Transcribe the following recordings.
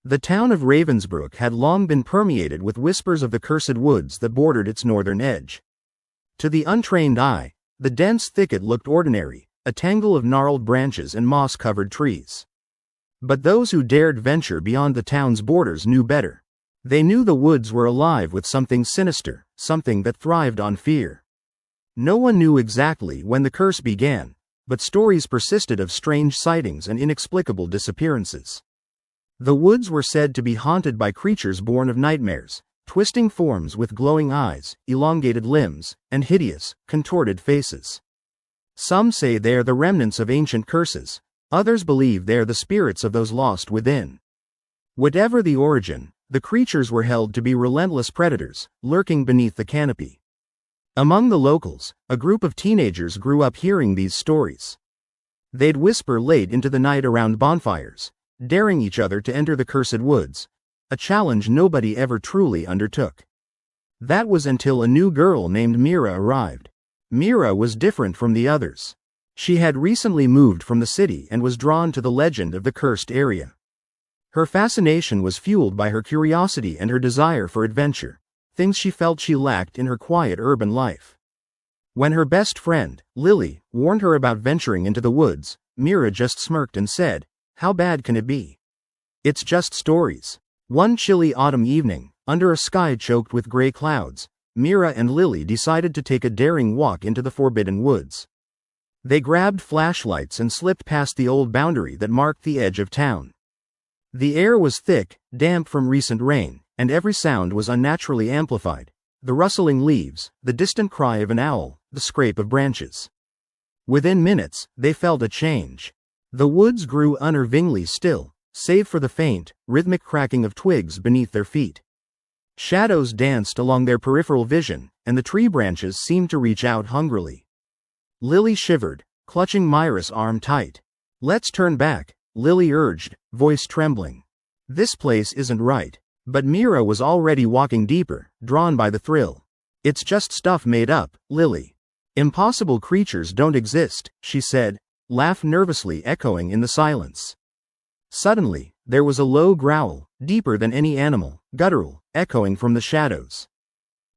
The town of Ravensbrook had long been permeated with whispers of the cursed woods that bordered its northern edge. To the untrained eye, the dense thicket looked ordinary, a tangle of gnarled branches and moss-covered trees. But those who dared venture beyond the town's borders knew better. They knew the woods were alive with something sinister, something that thrived on fear. No one knew exactly when the curse began, but stories persisted of strange sightings and inexplicable disappearances. The woods were said to be haunted by creatures born of nightmares, twisting forms with glowing eyes, elongated limbs, and hideous, contorted faces. Some say they are the remnants of ancient curses, others believe they are the spirits of those lost within. Whatever the origin, the creatures were held to be relentless predators, lurking beneath the canopy. Among the locals, a group of teenagers grew up hearing these stories. They'd whisper late into the night around bonfires, daring each other to enter the cursed woods, a challenge nobody ever truly undertook. That was until a new girl named Mira arrived. Mira was different from the others. She had recently moved from the city and was drawn to the legend of the cursed area. Her fascination was fueled by her curiosity and her desire for adventure, things she felt she lacked in her quiet urban life. When her best friend, Lily, warned her about venturing into the woods, Mira just smirked and said, "How bad can it be? It's just stories." One chilly autumn evening, under a sky choked with gray clouds, Mira and Lily decided to take a daring walk into the forbidden woods. They grabbed flashlights and slipped past the old boundary that marked the edge of town. The air was thick, damp from recent rain, and every sound was unnaturally amplified: the rustling leaves, the distant cry of an owl, the scrape of branches. Within minutes, they felt a change. The woods grew unnervingly still, save for the faint, rhythmic cracking of twigs beneath their feet. Shadows danced along their peripheral vision, and the tree branches seemed to reach out hungrily. Lily shivered, clutching Mira's arm tight. "Let's turn back," Lily urged, voice trembling. "This place isn't right." But Mira was already walking deeper, drawn by the thrill. "It's just stuff made up, Lily. Impossible creatures don't exist," she said, laugh nervously echoing in the silence. Suddenly, there was a low growl, deeper than any animal, guttural, echoing from the shadows.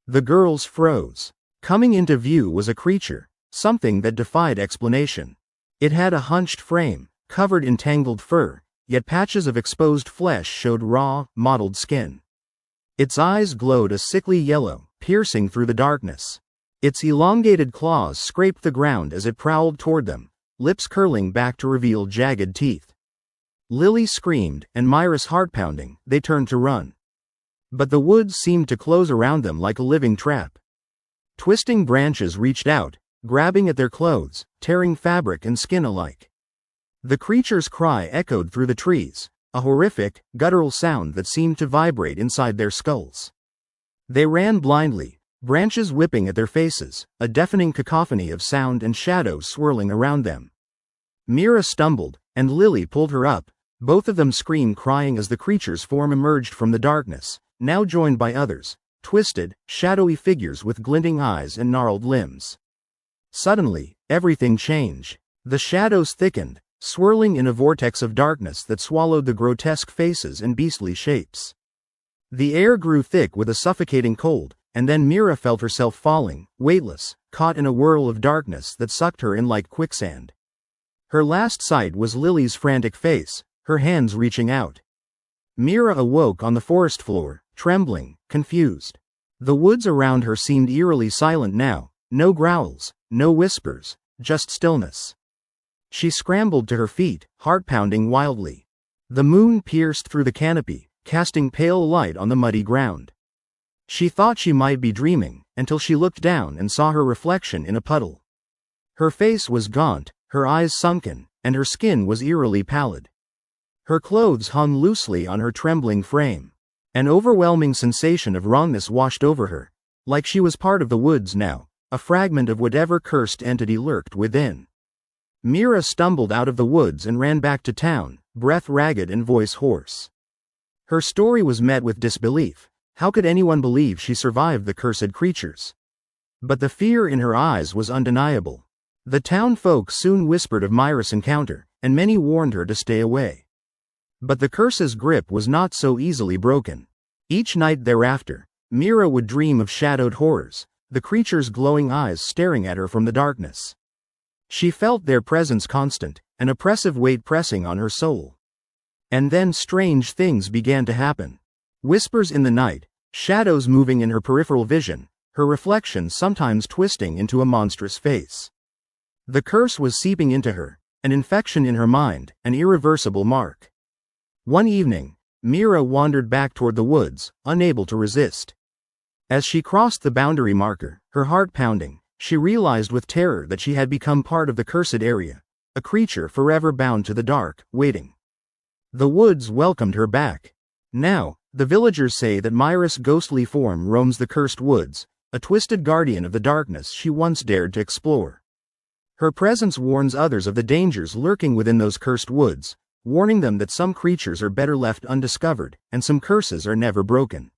The girls froze. Coming into view was a creature, something that defied explanation. It had a hunched frame, covered in tangled fur, yet patches of exposed flesh showed raw, mottled skin. Its eyes glowed a sickly yellow, piercing through the darkness. Its elongated claws scraped the ground as it prowled toward them, lips curling back to reveal jagged teeth. Lily screamed, and Mira's heart pounding, they turned to run. But the woods seemed to close around them like a living trap. Twisting branches reached out, grabbing at their clothes, tearing fabric and skin alike. The creature's cry echoed through the trees, a horrific, guttural sound that seemed to vibrate inside their skulls. They ran blindly, branches whipping at their faces, a deafening cacophony of sound and shadows swirling around them. Mira stumbled, and Lily pulled her up. Both of them screamed, crying as the creature's form emerged from the darkness, now joined by others, twisted, shadowy figures with glinting eyes and gnarled limbs. Suddenly, everything changed. The shadows thickened, swirling in a vortex of darkness that swallowed the grotesque faces and beastly shapes. The air grew thick with a suffocating cold, and then Mira felt herself falling, weightless, caught in a whirl of darkness that sucked her in like quicksand. Her last sight was Lily's frantic face, her hands reaching out. Mira awoke on the forest floor, trembling, confused. The woods around her seemed eerily silent now, no growls, no whispers, just stillness. She scrambled to her feet, heart pounding wildly. The moon pierced through the canopy, casting pale light on the muddy ground. She thought she might be dreaming, until she looked down and saw her reflection in a puddle. Her face was gaunt, her eyes sunken, and her skin was eerily pallid. Her clothes hung loosely on her trembling frame. An overwhelming sensation of wrongness washed over her, like she was part of the woods now, a fragment of whatever cursed entity lurked within. Mira stumbled out of the woods and ran back to town, breath ragged and voice hoarse. Her story was met with disbelief. How could anyone believe she survived the cursed creatures? But the fear in her eyes was undeniable. The town folk soon whispered of Mira's encounter, and many warned her to stay away. But the curse's grip was not so easily broken. Each night thereafter, Mira would dream of shadowed horrors, the creature's glowing eyes staring at her from the darkness. She felt their presence constant, an oppressive weight pressing on her soul. And then strange things began to happen. Whispers in the night, shadows moving in her peripheral vision, her reflection sometimes twisting into a monstrous face. The curse was seeping into her, an infection in her mind, an irreversible mark. One evening, Mira wandered back toward the woods, unable to resist. As she crossed the boundary marker, her heart pounding, she realized with terror that she had become part of the cursed area, a creature forever bound to the dark, waiting. The woods welcomed her back. Now, the villagers say that Mira's ghostly form roams the cursed woods, a twisted guardian of the darkness she once dared to explore. Her presence warns others of the dangers lurking within those cursed woods, warning them that some creatures are better left undiscovered, and some curses are never broken.